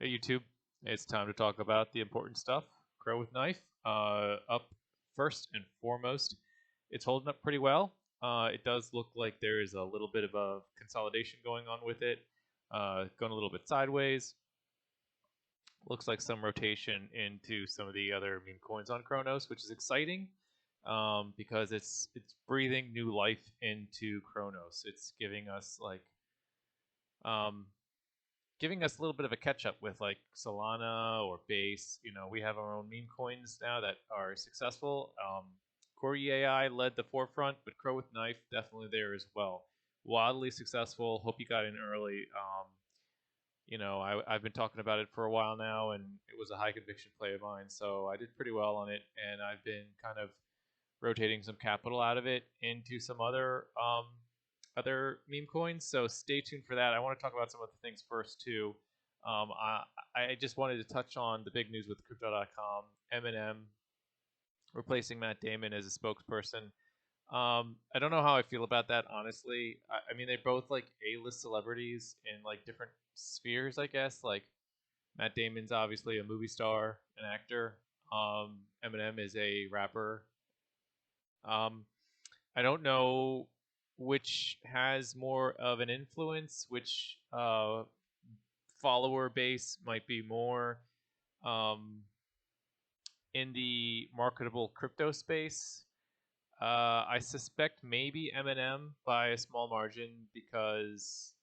Hey YouTube, it's time to talk about the important stuff. Crow with knife. Up first and foremost, it's holding up pretty well. It does look like there is a little bit of a consolidation going on with it, going a little bit sideways. Looks like some rotation into some of the other meme coins on Cronos, which is exciting because it's breathing new life into Cronos. It's giving us um, giving us a little bit of a catch up with like Solana or Base. You know, we have our own meme coins now that are successful. Corgi AI led the forefront, but Crow with Knife definitely there as well. Wildly successful. Hope you got in early. I've been talking about it for a while now, and it was a high conviction play of mine, so I did pretty well on it, and I've been kind of rotating some capital out of it into some other meme coins. So stay tuned for that. I want to talk about some of the things first too. I just wanted to touch on the big news with Crypto.com. Eminem replacing Matt Damon as a spokesperson. I don't know how I feel about that, honestly. I mean, they're both like A-list celebrities in like different spheres, I guess. Like Matt Damon's obviously a movie star, an actor. Eminem is a rapper. I don't know which has more of an influence, which follower base might be more um, in the marketable crypto space. I suspect maybe Eminem by a small margin because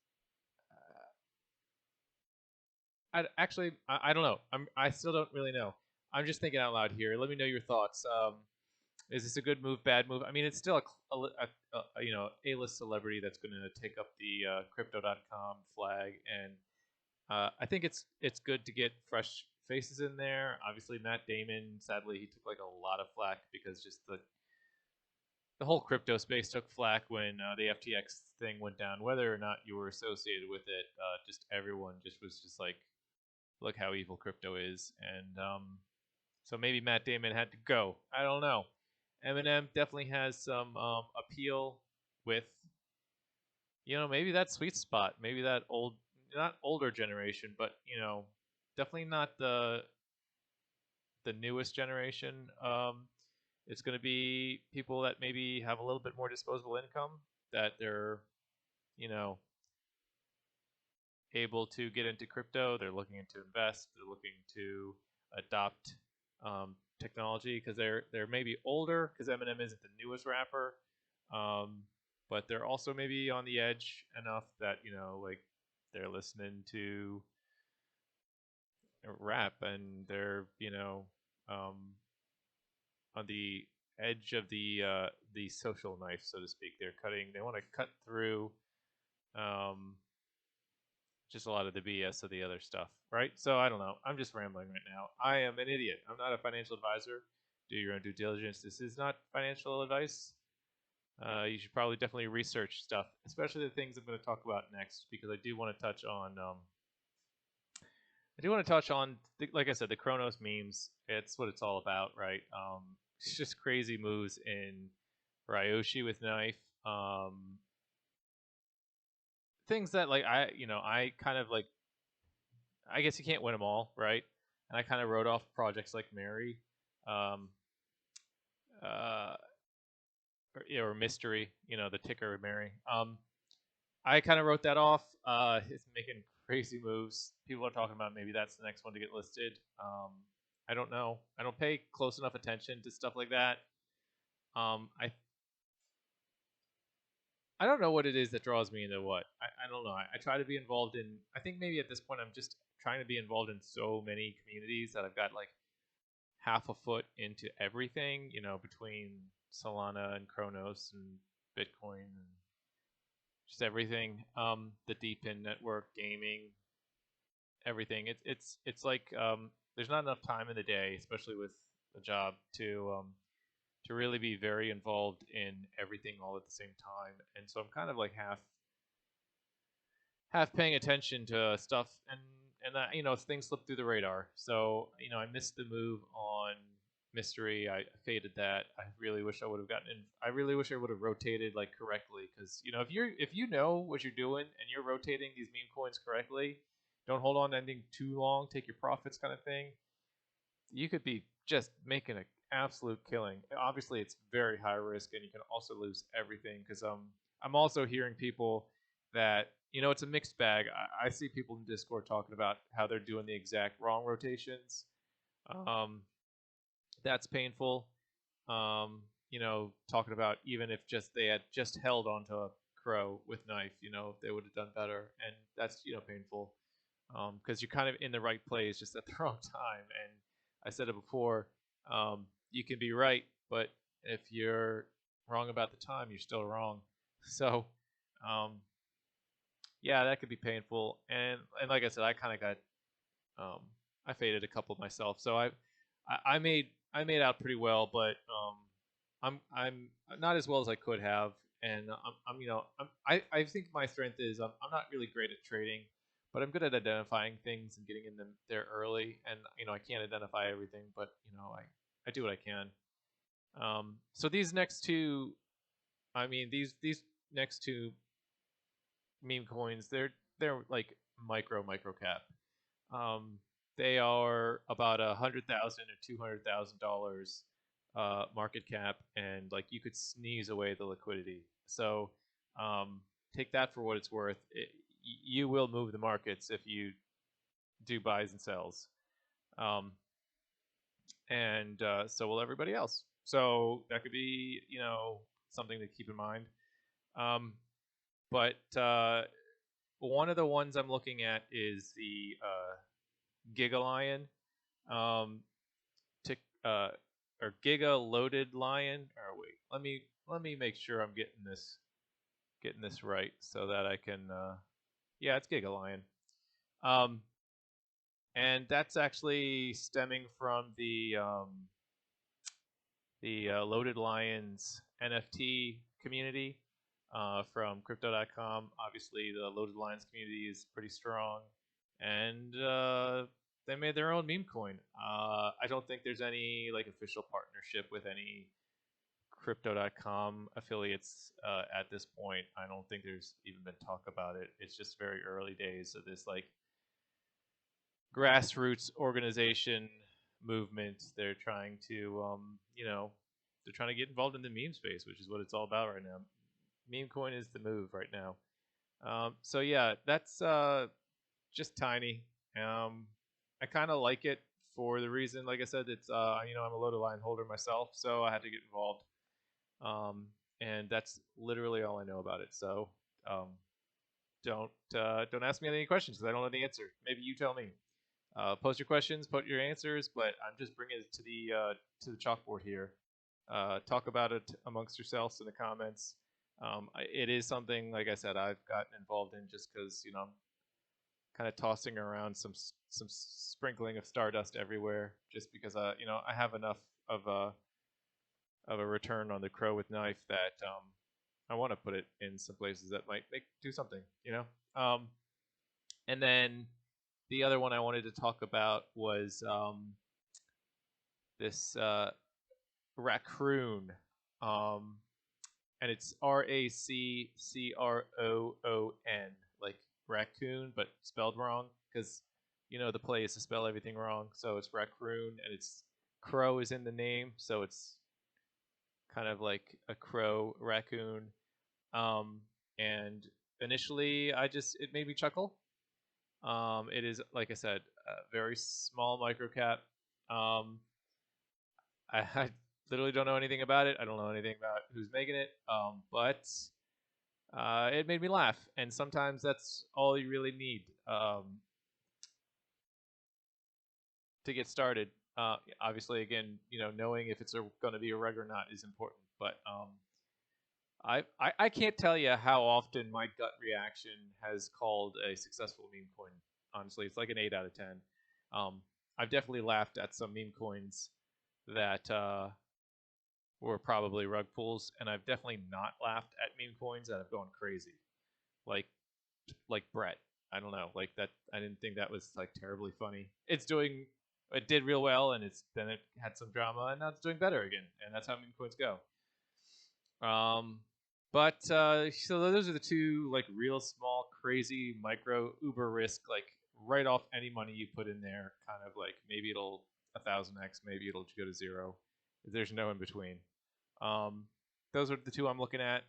I don't know. I still don't really know. I'm just thinking out loud here. Let me know your thoughts. Is this a good move, bad move? I mean, it's still A-list celebrity that's going to take up the Crypto.com flag, and I think it's good to get fresh faces in there. Obviously, Matt Damon, sadly, he took like a lot of flack because just the whole crypto space took flack when the FTX thing went down. Whether or not you were associated with it, just everyone just was just like, look how evil crypto is, and so maybe Matt Damon had to go. I don't know. Eminem definitely has some appeal with, maybe that sweet spot, maybe that not older generation, but definitely not the newest generation. It's going to be people that maybe have a little bit more disposable income that they're, you know, able to get into crypto. They're looking to invest. They're looking to adopt technology because they're maybe older because Eminem isn't the newest rapper, um, but they're also maybe on the edge enough that like they're listening to rap and they're um, on the edge of the social knife, so to speak. They're cutting. They want to cut through um, just a lot of the BS of the other stuff, right? So I don't know. I'm just rambling right now. I am an idiot. I'm not a financial advisor. Do your own due diligence. This is not financial advice. You should probably definitely research stuff, especially the things I'm going to talk about next, because I do want to touch on. Like I said, the Cronos memes. It's what it's all about, right? It's just crazy moves in Ryoshi with knife. Things that like I kind of like. I guess you can't win them all, right? And I kind of wrote off projects like Mary, um, uh, or Mystery. The ticker Mary. I kind of wrote that off. It's making crazy moves. People are talking about maybe that's the next one to get listed. I don't know. I don't pay close enough attention to stuff like that. I don't know what it is that draws me into what. I don't know. I try to be involved in. I think maybe at this point I'm just trying to be involved in so many communities that I've got like half a foot into everything. Between Solana and Cronos and Bitcoin and just everything. The DPIN network, gaming, everything. It's like there's not enough time in the day, especially with the job, to really be very involved in everything all at the same time. And so I'm kind of like half paying attention to stuff, and things slip through the radar. So I missed the move on Mystery. I faded that. I really wish I would have gotten in. I really wish I would have rotated like correctly, because if you know what you're doing and you're rotating these meme coins correctly, don't hold on to anything too long, take your profits kind of thing, you could be just making an absolute killing. Obviously, it's very high risk, and you can also lose everything. Because I'm also hearing people that it's a mixed bag. I see people in Discord talking about how they're doing the exact wrong rotations. Um, that's painful. Talking about even if just they had just held onto a crow with knife, they would have done better, and that's painful because you're kind of in the right place just at the wrong time. And I said it before, you can be right, but if you're wrong about the time, you're still wrong. So, yeah, that could be painful. And like I said, I kind of got I faded a couple myself, so I made out pretty well, but I'm not as well as I could have, and I think my strength is I'm not really great at trading, but I'm good at identifying things and getting in them there early, and I can't identify everything, but I do what I can. So these next two, these next two meme coins, they're like micro cap. Um, they are about $100,000 or $200,000 market cap, and like you could sneeze away the liquidity. So take that for what it's worth. You will move the markets if you do buys and sells, um, and so will everybody else. So that could be something to keep in mind. But one of the ones I'm looking at is the Giga Lion. Um, tick or Giga Loaded Lion. Or wait, let me make sure I'm getting this right so that I can. Yeah, it's Giga Lion. Um, and that's actually stemming from the Loaded Lions NFT community from Crypto.com. Obviously, the Loaded Lions community is pretty strong, and they made their own meme coin. I don't think there's any like official partnership with any Crypto.com affiliates at this point. I don't think there's even been talk about it. It's just very early days of this like grassroots organization movement. They're trying to, they're trying to get involved in the meme space, which is what it's all about right now. Memecoin is the move right now. So yeah, that's just tiny. I kind of like it for the reason, like I said, it's I'm a loaded line holder myself, so I had to get involved. And that's literally all I know about it. So don't ask me any questions because I don't know the answer. Maybe you tell me. Post your questions, put your answers, but I'm just bringing it to the chalkboard here. Talk about it amongst yourselves in the comments. It is something, like I said, I've gotten involved in just because I'm kind of tossing around some sprinkling of stardust everywhere, just because I have enough of a return on the crow with knife that I want to put it in some places that might do something, and then the other one I wanted to talk about was this raccoon, and it's RACCROON, like raccoon, but spelled wrong because the play is to spell everything wrong. So it's raccoon, and it's crow is in the name, so it's kind of like a crow raccoon. And initially, it made me chuckle. It is, like I said, a very small micro cap. I literally don't know anything about it. I don't know anything about who's making it. But it made me laugh, and sometimes that's all you really need to get started. Obviously, again, knowing if it's going to be a reg or not is important. But I can't tell you how often my gut reaction has called a successful meme coin. Honestly, it's like an 8 out of 10. I've definitely laughed at some meme coins that were probably rug pulls, and I've definitely not laughed at meme coins that have gone crazy, like Brett. I don't know, like that. I didn't think that was like terribly funny. It did real well, and then it had some drama, and now it's doing better again, and that's how meme coins go. But so those are the two like real small, crazy, micro, uber risk like write off any money you put in there. Kind of like maybe it'll 1000x, maybe it'll go to 0. There's no in between. Those are the two I'm looking at.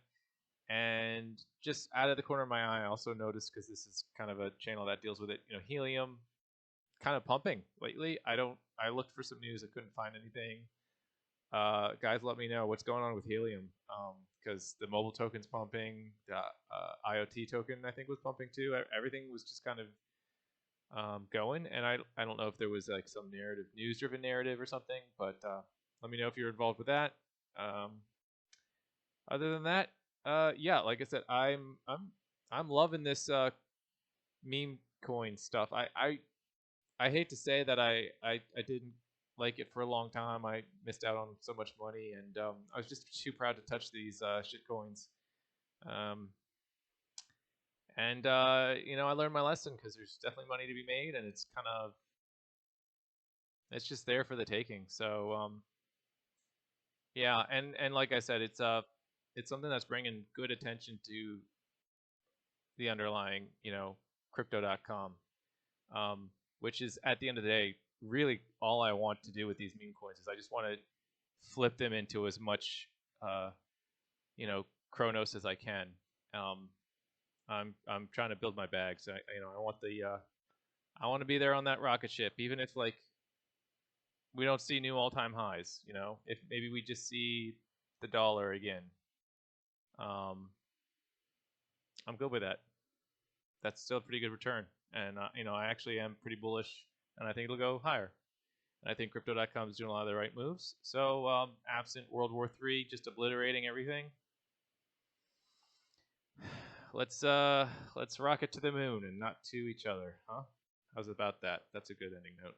And just out of the corner of my eye, I also noticed, because this is kind of a channel that deals with it, Helium kind of pumping lately. I looked for some news, I couldn't find anything. Guys, let me know what's going on with Helium, because the mobile token's pumping, the IoT token I think was pumping too. Everything was just kind of going, and I don't know if there was like some narrative, news-driven narrative or something, but let me know if you're involved with that. Other than that, yeah, like I said, I'm loving this meme coin stuff. I hate to say that I didn't like it for a long time. I missed out on so much money, and I was just too proud to touch these shit coins. And I learned my lesson, because there's definitely money to be made, and it's just there for the taking. So yeah, and like I said, it's something that's bringing good attention to the underlying, crypto.com, which is, at the end of the day, really all I want to do with these meme coins. Is I just want to flip them into as much, Cronos as I can. I'm trying to build my bag, so I want to be there on that rocket ship, even if like we don't see new all-time highs. If maybe we just see the dollar again. I'm good with that. That's still a pretty good return, and I actually am pretty bullish, and I think it'll go higher. And I think Crypto.com is doing a lot of the right moves. So absent World War III just obliterating everything, let's rocket to the moon and not to each other, huh? How's about that? That's a good ending note.